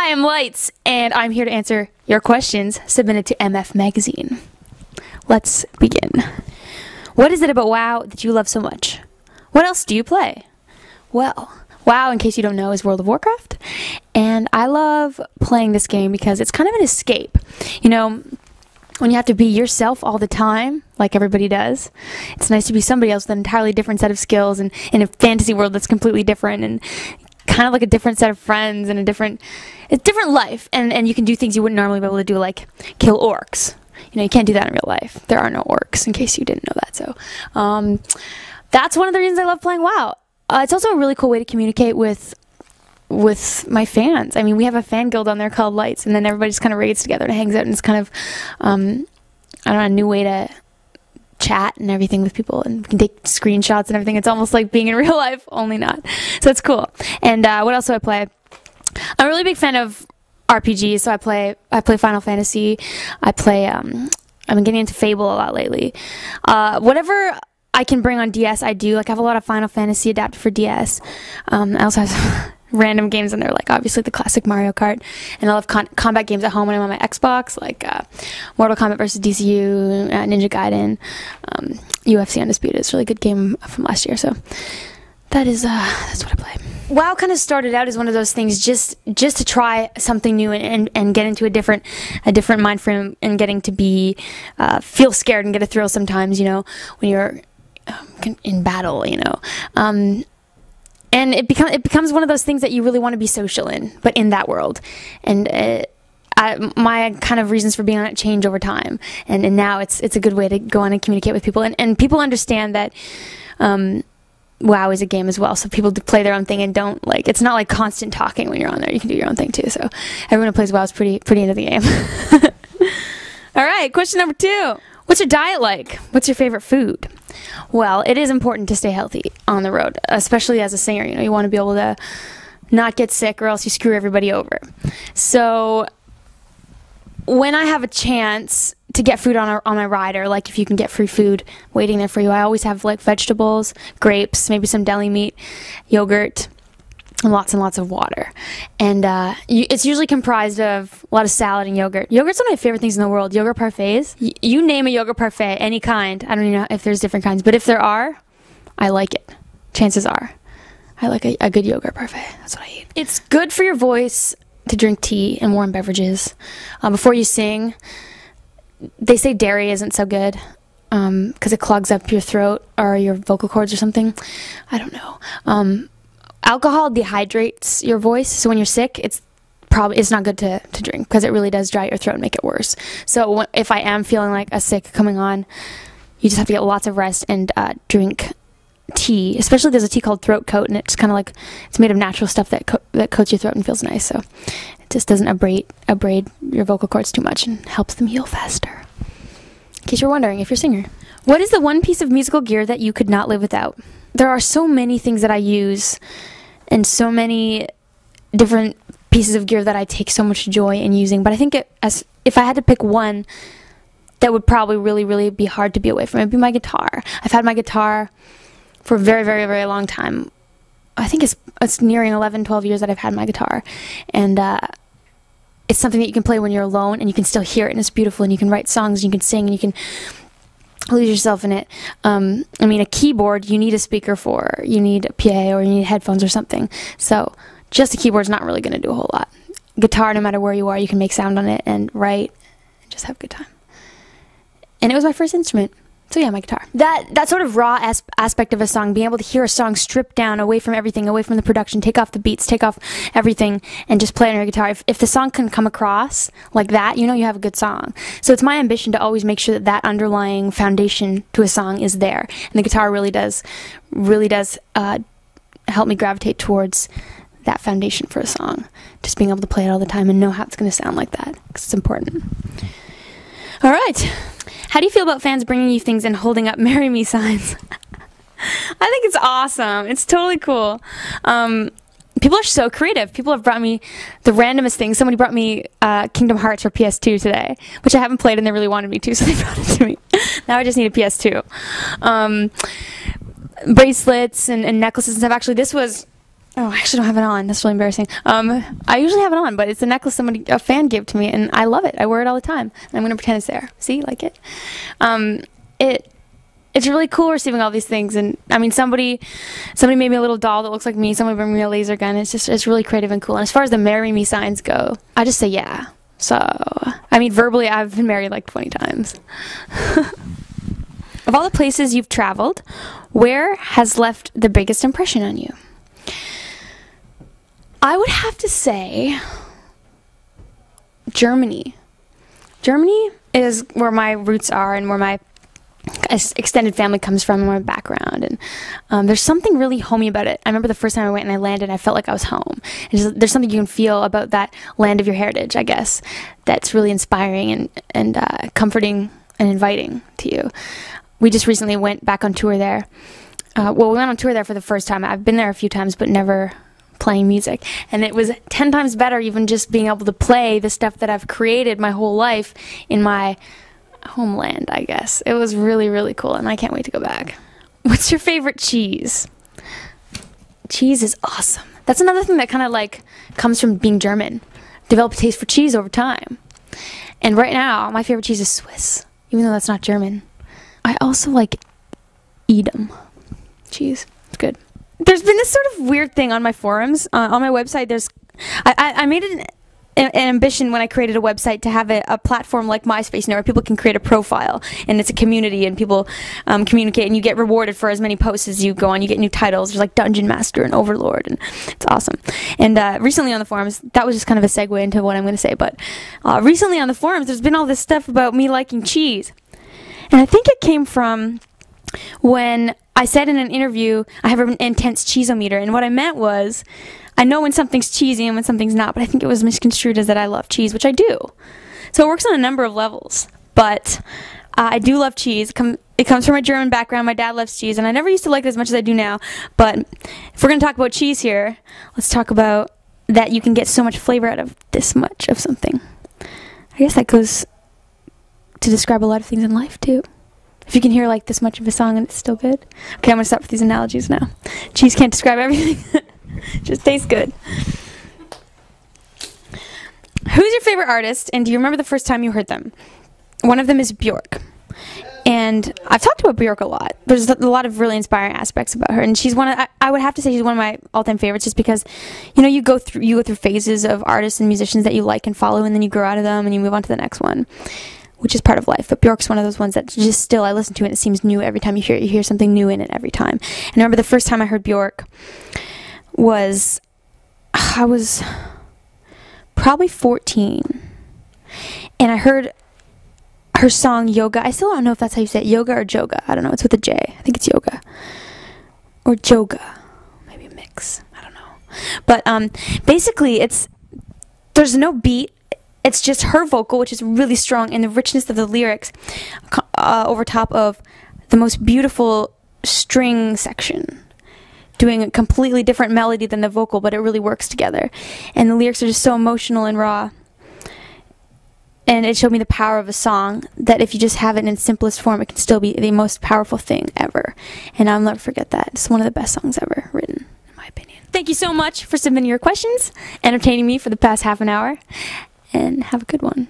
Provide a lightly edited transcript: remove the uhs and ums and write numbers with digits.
Hi, I'm Lights, and I'm here to answer your questions submitted to MF Magazine. Let's begin. What is it about WoW that you love so much? What else do you play? Well, WoW, in case you don't know, is World of Warcraft, and I love playing this game because it's kind of an escape. You know, when you have to be yourself all the time, like everybody does, it's nice to be somebody else with an entirely different set of skills and in a fantasy world that's completely different and kind of like a different set of friends and a different life. And you can do things you wouldn't normally be able to do, like kill orcs. You know, you can't do that in real life. There are no orcs, in case you didn't know that. So that's one of the reasons I love playing WoW. It's also a really cool way to communicate with my fans. I mean, we have a fan guild on there called Lights, and then everybody just kind of raids together and hangs out, and it's kind of, I don't know, a new way to chat and everything with people, and we can take screenshots and everything. It's almost like being in real life, only not. So it's cool. And what else do I play? I'm a really big fan of RPGs, so I play Final Fantasy. I've been getting into Fable a lot lately. Whatever I can bring on DS, I do. Like, I have a lot of Final Fantasy adapted for DS. I also have random games on there, like obviously the classic Mario Kart, and I love combat games at home when I'm on my Xbox, like Mortal Kombat vs. DCU, Ninja Gaiden, UFC Undisputed. It's a really good game from last year, so that's what I play. WoW kind of started out as one of those things just to try something new and get into a different mind frame, and getting to be feel scared and get a thrill sometimes, you know, when you're in battle, you know. And it becomes one of those things that you really want to be social in, but in that world. And my kind of reasons for being on it change over time. And now it's a good way to go on and communicate with people. And people understand that WoW is a game as well. So people play their own thing and don't, like, it's not like constant talking when you're on there. You can do your own thing too. So everyone who plays WoW is pretty into the game. All right, question number 2. What's your diet like? What's your favorite food? Well, it is important to stay healthy on the road, especially as a singer. You know, you want to be able to not get sick, or else you screw everybody over. So when I have a chance to get food on my rider, like if you can get free food waiting there for you, I always have like vegetables, grapes, maybe some deli meat, yogurt, and lots of water. And it's usually comprised of a lot of salad and yogurt. Yogurt's one of my favorite things in the world. Yogurt parfaits. You name a yogurt parfait, any kind. I don't even know if there's different kinds, but if there are, I like it. Chances are. I like a good yogurt parfait. That's what I eat. It's good for your voice to drink tea and warm beverages before you sing. They say dairy isn't so good because it clogs up your throat or your vocal cords or something. I don't know. Alcohol dehydrates your voice, so when you're sick, it's not good to drink, because it really does dry your throat and make it worse. So if I am feeling like a sick coming on, you just have to get lots of rest and drink tea. Especially there's a tea called Throat Coat, and it's kind of like, it's made of natural stuff that coats your throat and feels nice. So it just doesn't abrade your vocal cords too much and helps them heal faster. In case you're wondering, if you're a singer. What is the one piece of musical gear that you could not live without? There are so many things that I use, and so many different pieces of gear that I take so much joy in using. But I think if I had to pick one that would probably really, really be hard to be away from, it'd be my guitar. I've had my guitar for a very, very, very long time. I think it's nearing 11, 12 years that I've had my guitar. And it's something that you can play when you're alone, and you can still hear it, and it's beautiful, and you can write songs, and you can sing, and you can lose yourself in it. I mean, a keyboard you need a speaker for. You need a PA, or you need headphones or something. So just a keyboard's not really going to do a whole lot. Guitar, no matter where you are, you can make sound on it and write and just have a good time. And it was my first instrument. So yeah, my guitar. That sort of raw aspect of a song, being able to hear a song stripped down, away from everything, away from the production, take off the beats, take off everything, and just play on your guitar. If the song can come across like that, you know you have a good song. So it's my ambition to always make sure that underlying foundation to a song is there. And the guitar really does help me gravitate towards that foundation for a song. Just being able to play it all the time and know how it's going to sound like that, because it's important. All right. How do you feel about fans bringing you things and holding up "Marry Me" signs? I think it's awesome. It's totally cool. People are so creative. People have brought me the randomest things. Somebody brought me Kingdom Hearts for PS2 today, which I haven't played, and they really wanted me to, so they brought it to me. Now I just need a PS2. Bracelets and necklaces and stuff. Actually, this was Oh, I actually don't have it on. That's really embarrassing. I usually have it on, but it's a necklace a fan gave to me, and I love it. I wear it all the time. And I'm going to pretend it's there. See? Like it? It's really cool receiving all these things. And, I mean, somebody made me a little doll that looks like me. Somebody brought me a laser gun. It's really creative and cool. And as far as the marry me signs go, I just say yeah. So, I mean, verbally, I've been married like 20 times. Of all the places you've traveled, where has left the biggest impression on you? I would have to say Germany. Germany is where my roots are and where my extended family comes from and my background. And there's something really homey about it. I remember the first time I went and I landed, I felt like I was home. There's something you can feel about that land of your heritage, I guess, that's really inspiring and comforting and inviting to you. We just recently went back on tour there. We went on tour there for the first time. I've been there a few times, but never playing music. And it was 10 times better even just being able to play the stuff that I've created my whole life in my homeland, I guess. It was really, really cool, and I can't wait to go back. What's your favorite cheese? Cheese is awesome. That's another thing that kind of like comes from being German. Develop a taste for cheese over time. And right now, my favorite cheese is Swiss, even though that's not German. I also like Edam cheese. It's good. There's been this sort of weird thing on my forums. On my website, I made an ambition when I created a website to have a platform like MySpace now where people can create a profile, and it's a community, and people communicate, and you get rewarded for as many posts as you go on. You get new titles. There's like Dungeon Master and Overlord, and it's awesome. And recently on the forums, that was just kind of a segue into what I'm going to say, but recently on the forums, there's been all this stuff about me liking cheese. And I think it came from when I said in an interview, I have an intense cheeseometer, and what I meant was, I know when something's cheesy and when something's not, but I think it was misconstrued as that I love cheese, which I do. So it works on a number of levels, but I do love cheese. It comes from a German background. My dad loves cheese, and I never used to like it as much as I do now, but if we're going to talk about cheese here, let's talk about that you can get so much flavor out of this much of something. I guess that goes to describe a lot of things in life, too. If you can hear like this much of a song and it's still good. Okay, I'm going to stop with these analogies now. Cheese can't describe everything. Just tastes good. Who's your favorite artist, and do you remember the first time you heard them? One of them is Björk. And I've talked about Björk a lot. There's a lot of really inspiring aspects about her, and she's I would have to say she's one of my all-time favorites, just because, you know, you go through phases of artists and musicians that you like and follow, and then you grow out of them and you move on to the next one, which is part of life. But Björk's one of those ones that just still, I listen to it and it seems new every time you hear it. You hear something new in it every time. And I remember the first time I heard Björk I was probably 14, and I heard her song Yoga. I still don't know if that's how you say it, Yoga or Joga. I don't know. It's with a J. I think it's Yoga or Joga, maybe a mix. I don't know. But basically, there's no beat. It's just her vocal, which is really strong, and the richness of the lyrics over top of the most beautiful string section, doing a completely different melody than the vocal, but it really works together. And the lyrics are just so emotional and raw. And it showed me the power of a song, that if you just have it in its simplest form, it can still be the most powerful thing ever. And I'll never forget that. It's one of the best songs ever written, in my opinion. Thank you so much for submitting your questions, entertaining me for the past half an hour, and have a good one.